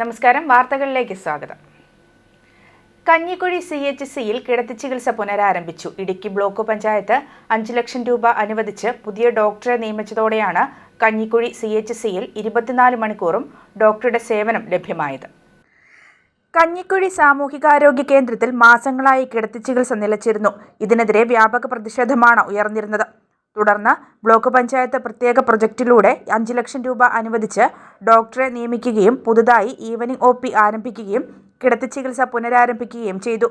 നമസ്കാരം, വാർത്തകളിലേക്ക് സ്വാഗതം. കഞ്ഞിക്കുഴി CHCയിൽ കിടത്തി ചികിത്സ പുനരാരംഭിച്ചു. ഇടുക്കി ബ്ലോക്ക് പഞ്ചായത്ത് 5 ലക്ഷം രൂപ അനുവദിച്ച് പുതിയ ഡോക്ടറെ നിയമിച്ചതോടെയാണ് കഞ്ഞിക്കുഴി CHCയിൽ 24 മണിക്കൂറും ഡോക്ടറുടെ സേവനം ലഭ്യമായത്. കഞ്ഞിക്കുഴി സാമൂഹികാരോഗ്യ കേന്ദ്രത്തിൽ മാസങ്ങളായി കിടത്തി ചികിത്സ നിലച്ചിരുന്നു. ഇതിനെതിരെ വ്യാപക പ്രതിഷേധമാണ് ഉയർന്നിരുന്നത്. തുടർന്ന് ബ്ലോക്ക് പഞ്ചായത്ത് പ്രത്യേക പ്രൊജക്റ്റിലൂടെ 5 ലക്ഷം രൂപ അനുവദിച്ച് ഡോക്ടറെ നിയമിക്കുകയും പുതുതായി ഈവനിംഗ് OP ആരംഭിക്കുകയും കിടത്തി ചികിത്സ പുനരാരംഭിക്കുകയും ചെയ്തു.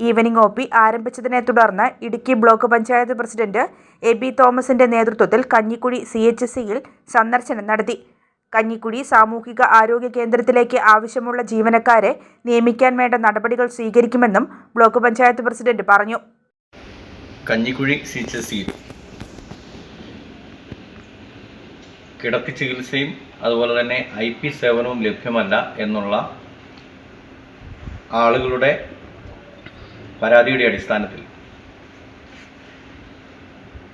ഈവനിംഗ് OP ആരംഭിച്ചതിനെ തുടർന്ന് Idukki block panchayat president AB തോമസിന്റെ നേതൃത്വത്തിൽ കഞ്ഞിക്കുഴി CHCയിൽ സന്ദർശനം നടത്തി. കഞ്ഞിക്കുഴി സാമൂഹിക ആരോഗ്യ കേന്ദ്രത്തിലേക്ക് ആവശ്യമുള്ള ജീവനക്കാരെ നിയമിക്കാൻ വേണ്ട നടപടികൾ സ്വീകരിക്കുമെന്നും ബ്ലോക്ക് പഞ്ചായത്ത് പ്രസിഡന്റ് പറഞ്ഞു. കഞ്ഞിക്കുഴി CHCയിൽ കിടത്തി ചികിത്സയും അതുപോലെ തന്നെ IP സേവനവും ലഭ്യമല്ല എന്നുള്ള ആളുകളുടെ പരാതിയുടെ അടിസ്ഥാനത്തിൽ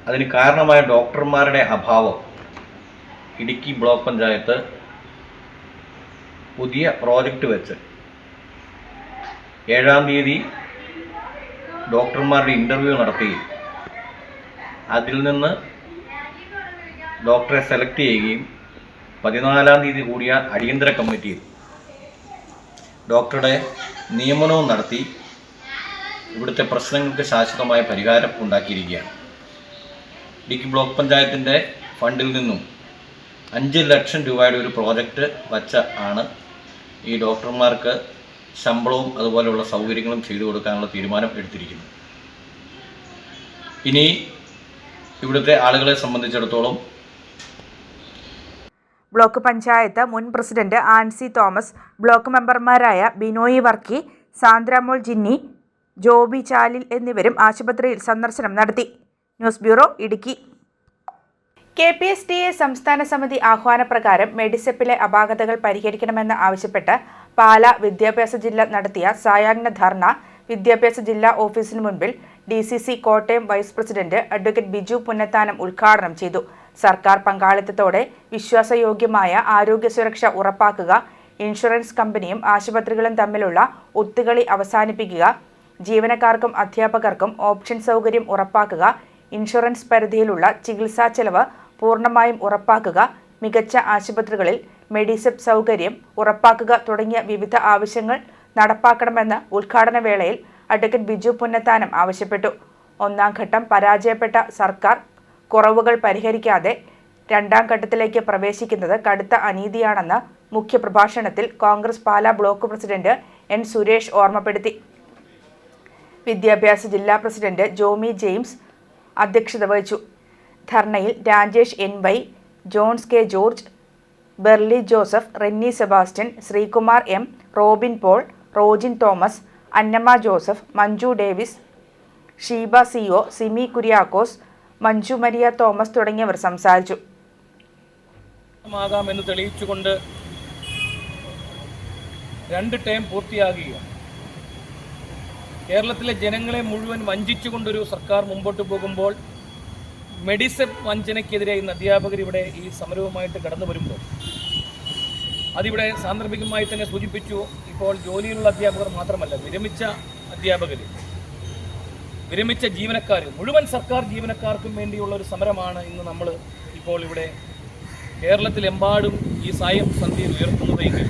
അതിന് കാരണമായ ഡോക്ടർമാരുടെ അഭാവം ഇടുക്കി ബ്ലോക്ക് പഞ്ചായത്ത് പുതിയ പ്രോജക്റ്റ് വെച്ച് 7-ാം തീയതി ഡോക്ടർമാരുടെ ഇൻ്റർവ്യൂ നടത്തുകയും അതിൽ നിന്ന് ഡോക്ടറെ സെലക്ട് ചെയ്യുകയും 14-ാം തീയതി കൂടിയ അടിയന്തര കമ്മിറ്റിയിൽ ഡോക്ടറുടെ നിയമനവും നടത്തി ഇവിടുത്തെ പ്രശ്നങ്ങൾക്ക് ശാശ്വതമായ പരിഹാരം ഉണ്ടാക്കിയിരിക്കുകയാണ്. ഇടുക്കി ബ്ലോക്ക് പഞ്ചായത്തിൻ്റെ ഫണ്ടിൽ നിന്നും 5 ലക്ഷം രൂപയുടെ ഒരു പ്രോജക്റ്റ് വച്ച ആണ് ഈ ഡോക്ടർമാർക്ക് ശമ്പളവും അതുപോലെയുള്ള സൗകര്യങ്ങളും ചെയ്തു കൊടുക്കാനുള്ള തീരുമാനം എടുത്തിരിക്കുന്നത്. ഇനി ഇവിടുത്തെ ആളുകളെ സംബന്ധിച്ചിടത്തോളം ബ്ലോക്ക് പഞ്ചായത്ത് മുൻ പ്രസിഡന്റ് ആൻസി തോമസ്, ബ്ലോക്ക് മെമ്പർമാരായ ബിനോയ് വർക്കി, സാന്ദ്രമോൾ ജിന്നി, ജോബി ചാലിൽ എന്നിവരും ആശുപത്രിയിൽ സന്ദർശനം നടത്തി. News bureau, Idukki. KPSTA സംസ്ഥാന സമിതി ആഹ്വാനപ്രകാരം മെഡിസെപ്പിലെ അപാകതകൾ പരിഹരിക്കണമെന്ന് ആവശ്യപ്പെട്ട് പാലാ വിദ്യാഭ്യാസ ജില്ല നടത്തിയ സായാഹ്ന ധർണ വിദ്യാഭ്യാസ ജില്ലാ ഓഫീസിന് മുൻപിൽ DCC Kottayam vice president advocate Biju Punnathanam ഉദ്ഘാടനം ചെയ്തു. സർക്കാർ പങ്കാളിത്തത്തോടെ വിശ്വാസയോഗ്യമായ ആരോഗ്യ സുരക്ഷ ഉറപ്പാക്കുക, ഇൻഷുറൻസ് കമ്പനിയും ആശുപത്രികളും തമ്മിലുള്ള ഒത്തുകളി അവസാനിപ്പിക്കുക, ജീവനക്കാർക്കും അധ്യാപകർക്കും ഓപ്ഷൻ സൗകര്യം ഉറപ്പാക്കുക, ഇൻഷുറൻസ് പരിധിയിലുള്ള ചികിത്സാ ചെലവ് പൂർണ്ണമായും ഉറപ്പാക്കുക, മികച്ച ആശുപത്രികളിൽ മെഡിസെപ്പ് സൗകര്യം ഉറപ്പാക്കുക തുടങ്ങിയ വിവിധ ആവശ്യങ്ങൾ നടപ്പാക്കണമെന്ന് ഉദ്ഘാടന വേളയിൽ അഡ്വക്കേറ്റ് ബിജു പുന്നത്താനം ആവശ്യപ്പെട്ടു. 1-ാം ഘട്ടം പരാജയപ്പെട്ട സർക്കാർ കുറവുകൾ പരിഹരിക്കാതെ 2-ാം ഘട്ടത്തിലേക്ക് പ്രവേശിക്കുന്നത് കടുത്ത അനീതിയാണെന്ന് മുഖ്യപ്രഭാഷണത്തിൽ Congress Pala block president N Suresh ഓർമ്മപ്പെടുത്തി. വിദ്യാഭ്യാസ ജില്ലാ പ്രസിഡന്റ് ജോമി ജെയിംസ് അധ്യക്ഷത വഹിച്ചു. ധർണയിൽ Rajesh NY, Johns K George, Berly Joseph, Renny Sebastian, Sreekumar M, Robin Paul, Rojin Thomas, Annamma Joseph, Manju Davis, Sheeba CO, Simi Kuriakose, Manju Maria Thomas തുടങ്ങിയവർ സംസാരിച്ചു. എന്ന് തെളിയിച്ചുകൊണ്ട് 2 ടേം പൂർത്തിയാകുകയാണ്. കേരളത്തിലെ ജനങ്ങളെ മുഴുവൻ വഞ്ചിച്ചുകൊണ്ടൊരു സർക്കാർ മുമ്പോട്ട് പോകുമ്പോൾ മെഡിസെപ്പ് വഞ്ചനയ്ക്കെതിരെ ഇന്ന് അധ്യാപകർ ഇവിടെ ഈ സമരവുമായിട്ട് കടന്നു വരുമ്പോൾ അതിവിടെ സാന്ദർഭികമായി തന്നെ സൂചിപ്പിച്ചു. ഇപ്പോൾ ജോലിയിലുള്ള അധ്യാപകർ മാത്രമല്ല, വിരമിച്ച അധ്യാപകർ, വിരമിച്ച ജീവനക്കാർ, മുഴുവൻ സർക്കാർ ജീവനക്കാർക്കും വേണ്ടിയുള്ള ഒരു സമരമാണ് ഇന്ന് നമ്മൾ ഇപ്പോൾ ഇവിടെ കേരളത്തിലെമ്പാടും ഈ സായം സന്ധ്യയിൽ ഉയർത്തുന്നതെങ്കിൽ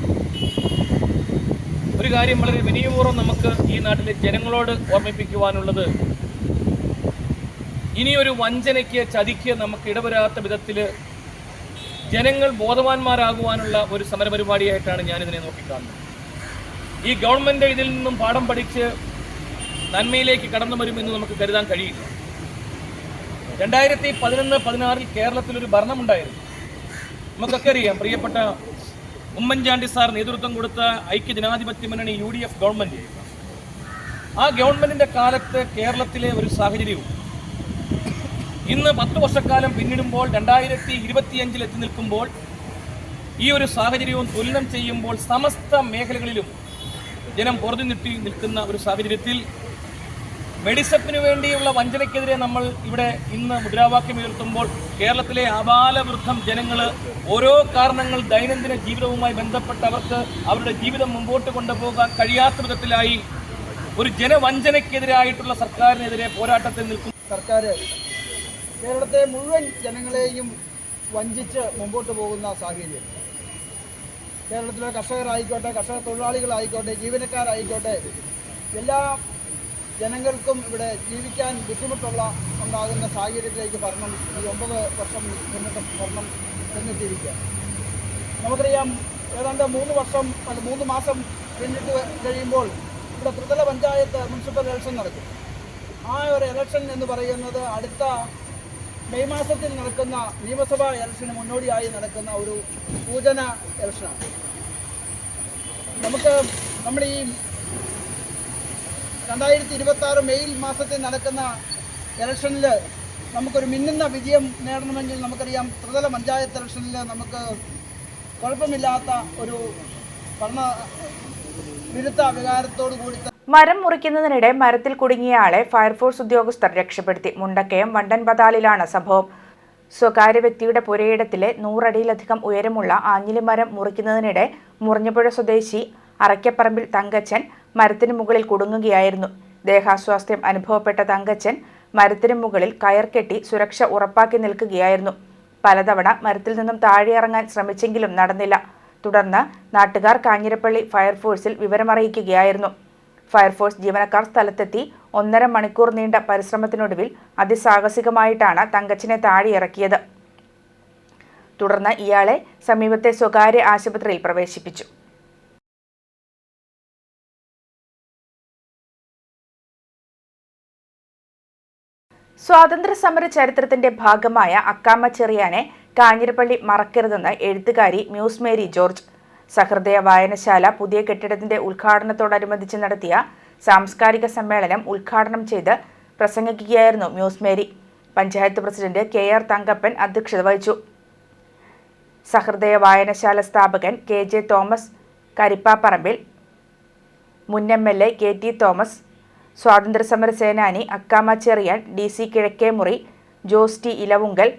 ഒരു കാര്യം വളരെ വിനയപൂർവ്വം നമുക്ക് ഈ നാട്ടിലെ ജനങ്ങളോട് ഓർമ്മിപ്പിക്കുവാനുള്ളത്, ഇനിയൊരു വഞ്ചനയ്ക്ക്, ചതിക്ക് നമുക്ക് ഇടവരാത്ത വിധത്തിൽ ജനങ്ങൾ ബോധവാന്മാരാകുവാനുള്ള ഒരു സമരപരിപാടിയായിട്ടാണ് ഞാനിതിനെ നോക്കിക്കാണുന്നത്. ഈ ഗവൺമെൻറ് ഇതിൽ നിന്നും പാഠം പഠിച്ച് നന്മയിലേക്ക് കടന്നു വരുമെന്ന് നമുക്ക് കരുതാൻ കഴിയില്ല. 2011-16 കേരളത്തിലൊരു ഭരണമുണ്ടായിരുന്നു. നമുക്കൊക്കെ അറിയാം, പ്രിയപ്പെട്ട ഉമ്മൻചാണ്ടി സാർ നേതൃത്വം കൊടുത്ത ഐക്യജനാധിപത്യ മുന്നണി UDF ഗവൺമെൻറ്. ആ ഗവൺമെൻറ്റിൻ്റെ കാലത്ത് കേരളത്തിലെ ഒരു സാഹചര്യവും ഇന്ന് 10 വർഷക്കാലം പിന്നിടുമ്പോൾ 2025 എത്തി നിൽക്കുമ്പോൾ ഈ ഒരു സാഹചര്യവും തുലനം ചെയ്യുമ്പോൾ സമസ്ത മേഖലകളിലും ജനം പൊറുതി നിൽക്കുന്ന ഒരു സാഹചര്യത്തിൽ മെഡിസെപ്പിന് വേണ്ടിയുള്ള വഞ്ചനയ്ക്കെതിരെ നമ്മൾ ഇവിടെ ഇന്ന് മുദ്രാവാക്യം ഉയർത്തുമ്പോൾ കേരളത്തിലെ ആബാലവൃദ്ധം ജനങ്ങൾ ഓരോ കാരണങ്ങൾ ദൈനംദിന ജീവിതവുമായി ബന്ധപ്പെട്ട് അവർക്ക് അവരുടെ ജീവിതം മുമ്പോട്ട് കൊണ്ടുപോകാൻ കഴിയാത്ത വിധത്തിലായി ഒരു ജനവഞ്ചനയ്ക്കെതിരായിട്ടുള്ള സർക്കാരിനെതിരെ പോരാട്ടത്തിൽ നിൽക്കും. സർക്കാർ കേരളത്തെ മുഴുവൻ ജനങ്ങളെയും വഞ്ചിച്ച് മുമ്പോട്ട് പോകുന്ന സാഹചര്യം. കേരളത്തിലെ കർഷകരായിക്കോട്ടെ, കർഷക തൊഴിലാളികളായിക്കോട്ടെ, ജീവനക്കാരായിക്കോട്ടെ, എല്ലാ ജനങ്ങൾക്കും ഇവിടെ ജീവിക്കാൻ ഉണ്ടാകുന്ന സാഹചര്യത്തിലേക്ക് ഭരണം ഈ 9 വർഷം മുന്നോട്ട് ഭരണം ചെന്നെത്തിയിരിക്കുക. നമുക്കറിയാം, ഏതാണ്ട് 3 മാസം പിന്നിട്ട് കഴിയുമ്പോൾ ഇവിടെ ത്രിതല പഞ്ചായത്ത് മുനിസിപ്പൽ ഇലക്ഷൻ നടക്കും. ആ ഒരു ഇലക്ഷൻ എന്ന് പറയുന്നത് അടുത്ത മെയ് മാസത്തിൽ നടക്കുന്ന നിയമസഭാ ഇലക്ഷന് മുന്നോടിയായി നടക്കുന്ന ഒരു സൂചന ഇലക്ഷനാണ്. നമ്മൾ ഈ 2026 മെയ് മാസത്തിൽ നടക്കുന്ന ഇലക്ഷനിൽ നമുക്കൊരു മിന്നുന്ന വിജയം നേടണമെങ്കിൽ നമുക്കറിയാം, ത്രിതല പഞ്ചായത്ത് ഇലക്ഷനിൽ നമുക്ക് കുഴപ്പമില്ലാത്ത ഒരു ഭരണ വിരുദ്ധ വികാരത്തോടു കൂടി. മരം മുറിക്കുന്നതിനിടെ മരത്തിൽ കുടുങ്ങിയ ആളെ ഫയർഫോഴ്സ് ഉദ്യോഗസ്ഥർ രക്ഷപ്പെടുത്തി. മുണ്ടക്കയം വണ്ടൻപതാലിലാണ് സംഭവം. സ്വകാര്യ വ്യക്തിയുടെ പുരയിടത്തിലെ 100 അടിയിലധികം ഉയരമുള്ള ആഞ്ഞിലിമരം മുറിക്കുന്നതിനിടെ മുറിഞ്ഞപ്പുഴ സ്വദേശി അറയ്ക്കപ്പറമ്പിൽ തങ്കച്ചൻ മരത്തിന് മുകളിൽ കുടുങ്ങുകയായിരുന്നു. ദേഹാസ്വാസ്ഥ്യം അനുഭവപ്പെട്ട തങ്കച്ചൻ മരത്തിന് മുകളിൽ കയർ കെട്ടി സുരക്ഷ ഉറപ്പാക്കി നിൽക്കുകയായിരുന്നു. പലതവണ മരത്തിൽ നിന്നും താഴെയിറങ്ങാൻ ശ്രമിച്ചെങ്കിലും നടന്നില്ല. തുടർന്ന് നാട്ടുകാർ കാഞ്ഞിരപ്പള്ളി ഫയർഫോഴ്സിൽ വിവരമറിയിക്കുകയായിരുന്നു. ഫയർഫോഴ്സ് ജീവനക്കാർ സ്ഥലത്തെത്തി 1.5 മണിക്കൂർ നീണ്ട പരിശ്രമത്തിനൊടുവിൽ അതിസാഹസികമായിട്ടാണ് തങ്കച്ചനെ താഴെയിറക്കിയത്. തുടർന്ന് ഇയാളെ സമീപത്തെ സ്വകാര്യ ആശുപത്രിയിൽ പ്രവേശിപ്പിച്ചു. സ്വാതന്ത്ര്യ സമര ചരിത്രത്തിന്റെ ഭാഗമായ അക്കാമ ചെറിയാനെ കാഞ്ഞിരപ്പള്ളി മറക്കരുതെന്ന് എഴുത്തുകാരി മ്യൂസ് മേരി ജോർജ്. സഹൃദയ വായനശാല പുതിയ കെട്ടിടത്തിന്റെ ഉദ്ഘാടനത്തോടനുബന്ധിച്ച് നടത്തിയ സാംസ്കാരിക സമ്മേളനം ഉദ്ഘാടനം ചെയ്ത് പ്രസംഗിക്കുകയായിരുന്നു Muse Mary. Panchayat president KR Thankappan അധ്യക്ഷത വഹിച്ചു. സഹൃദയ വായനശാല സ്ഥാപകൻ KJ തോമസ് കരിപ്പാപ്പറമ്പിൽ, മുൻ MLA KT തോമസ്, സ്വാതന്ത്ര്യസമര സേനാനി Akkamma Cherian, DC Kizhakkemuri Jose T Elavunkal,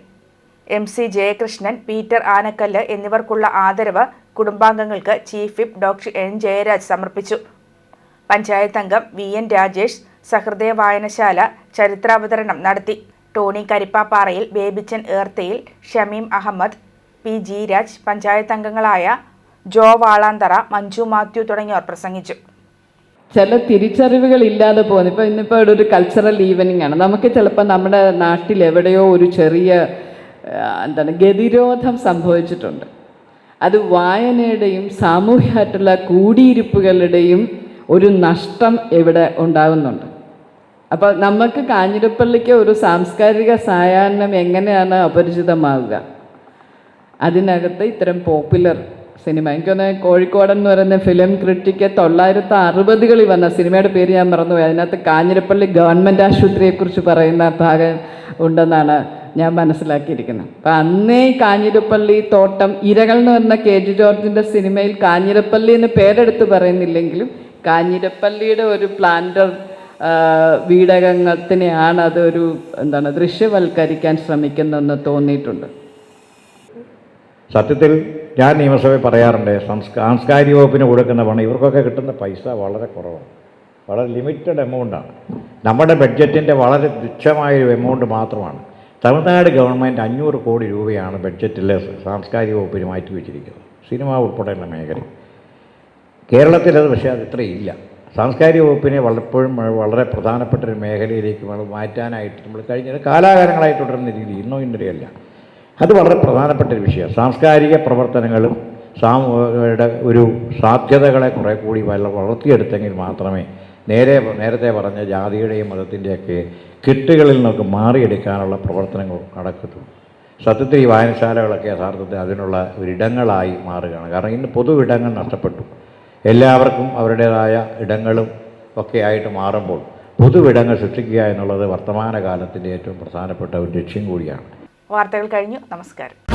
MC Jayakrishnan, Peter Anakkallu എന്നിവർക്കുള്ള ആദരവ് കുടുംബാംഗങ്ങൾക്ക് chief whip doctor N Jayaraj സമർപ്പിച്ചു. പഞ്ചായത്ത് അംഗം VN രാജേഷ് സഹൃദയ വായനശാല ചരിത്രാവതരണം നടത്തി. Tony Karippapparayil, Babychan Erthayil, Shameem Ahmed, P G Raj, panchayat അംഗങ്ങളായ ജോ വാളാന്തറ, മഞ്ജു മാത്യു തുടങ്ങിയവർ പ്രസംഗിച്ചു. ചില തിരിച്ചറിവുകൾ ഇല്ലാതെ പോകുന്നു. ഇന്നിപ്പോൾ ഇവിടെ ഒരു കൾച്ചറൽ ഈവനിങ് ആണ്. നമുക്ക് ചിലപ്പോൾ നമ്മുടെ നാട്ടിൽ എവിടെയോ ഒരു ചെറിയ ഗതിരോധം സംഭവിച്ചിട്ടുണ്ട്. അത് വായനയുടെയും സാമൂഹ്യമായിട്ടുള്ള കൂടിയിരിപ്പുകളുടെയും ഒരു നഷ്ടം ഇവിടെ ഉണ്ടാകുന്നുണ്ട്. അപ്പോൾ നമുക്ക് കാഞ്ഞിരപ്പള്ളിക്ക് ഒരു സാംസ്കാരിക സായാഹ്നം എങ്ങനെയാണ് അപരിചിതമാവുക? അതിനകത്ത് ഇത്തരം പോപ്പുലർ സിനിമ, എനിക്കൊന്ന് കോഴിക്കോടൻ എന്ന് പറയുന്ന ഫിലിം ക്രിറ്റിക്ക് 1960കളിൽ വന്ന സിനിമയുടെ പേര് ഞാൻ മറന്നുപോയി. അതിനകത്ത് കാഞ്ഞിരപ്പള്ളി ഗവൺമെൻറ് ആശുപത്രിയെക്കുറിച്ച് പറയുന്ന ഭാഗം ഉണ്ടെന്നാണ് ഞാൻ മനസ്സിലാക്കിയിരിക്കുന്നത്. അപ്പം അന്നേ കാഞ്ഞിരപ്പള്ളി തോട്ടം ഇരകൾ എന്ന് പറഞ്ഞ KG ജോർജിൻ്റെ സിനിമയിൽ കാഞ്ഞിരപ്പള്ളി എന്ന് പേരെടുത്ത് പറയുന്നില്ലെങ്കിലും കാഞ്ഞിരപ്പള്ളിയുടെ ഒരു പ്ലാന്റർ വീടകത്തിനെയാണ് അതൊരു ദൃശ്യവൽക്കരിക്കാൻ ശ്രമിക്കുന്നതെന്ന് തോന്നിയിട്ടുണ്ട്. സത്യത്തിൽ ഞാൻ നിയമസഭയിൽ പറയാറുണ്ട്, സാംസ്കാരിക വകുപ്പിന് കൊടുക്കുന്ന പണം ഇവർക്കൊക്കെ കിട്ടുന്ന പൈസ വളരെ കുറവാണ്, വളരെ ലിമിറ്റഡ് എമൗണ്ടാണ്. നമ്മുടെ ബഡ്ജറ്റിൻ്റെ വളരെ തുച്ഛമായൊരു എമൗണ്ട് മാത്രമാണ്. തമിഴ്നാട് ഗവൺമെൻറ് 500 കോടി രൂപയാണ് ബഡ്ജറ്റിൽ സാംസ്കാരിക വകുപ്പിന് മാറ്റി വെച്ചിരിക്കുന്നത്, സിനിമ ഉൾപ്പെടെയുള്ള മേഖല. കേരളത്തിലത് പക്ഷേ അത് ഇത്രയില്ല. സാംസ്കാരിക വകുപ്പിനെ പലപ്പോഴും വളരെ പ്രധാനപ്പെട്ട ഒരു മേഖലയിലേക്ക് മാറ്റാനായിട്ട് നമ്മൾ കഴിഞ്ഞ കാലാകാലങ്ങളായി തുടരുന്ന രീതി, ഇന്നലെയല്ല. അത് വളരെ പ്രധാനപ്പെട്ട ഒരു വിഷയമാണ്. സാംസ്കാരിക പ്രവർത്തനങ്ങളും ഒരു സാധ്യതകളെ കുറേ കൂടി വളർത്തിയെടുത്തെങ്കിൽ മാത്രമേ നേരത്തെ പറഞ്ഞ ജാതിയുടെയും മതത്തിൻ്റെയൊക്കെ കെട്ടുകളിൽ നിന്നൊക്കെ മാറിയെടുക്കാനുള്ള പ്രവർത്തനങ്ങൾ നടക്കത്തുള്ളൂ. സത്യത്തിൽ ഈ വായനശാലകളൊക്കെ യഥാർത്ഥത്തിൽ അതിനുള്ള ഒരിടങ്ങളായി മാറുകയാണ്. കാരണം ഇന്ന് പൊതു ഇടങ്ങൾ നഷ്ടപ്പെട്ടു. എല്ലാവർക്കും അവരുടേതായ ഇടങ്ങളും ഒക്കെ ആയിട്ട് മാറുമ്പോൾ പൊതുവിടങ്ങൾ സൃഷ്ടിക്കുക എന്നുള്ളത് വർത്തമാനകാലത്തിൻ്റെ ഏറ്റവും പ്രധാനപ്പെട്ട ഒരു ലക്ഷ്യം കൂടിയാണ്. വാർത്തകൾ കഴിഞ്ഞു. നമസ്കാരം.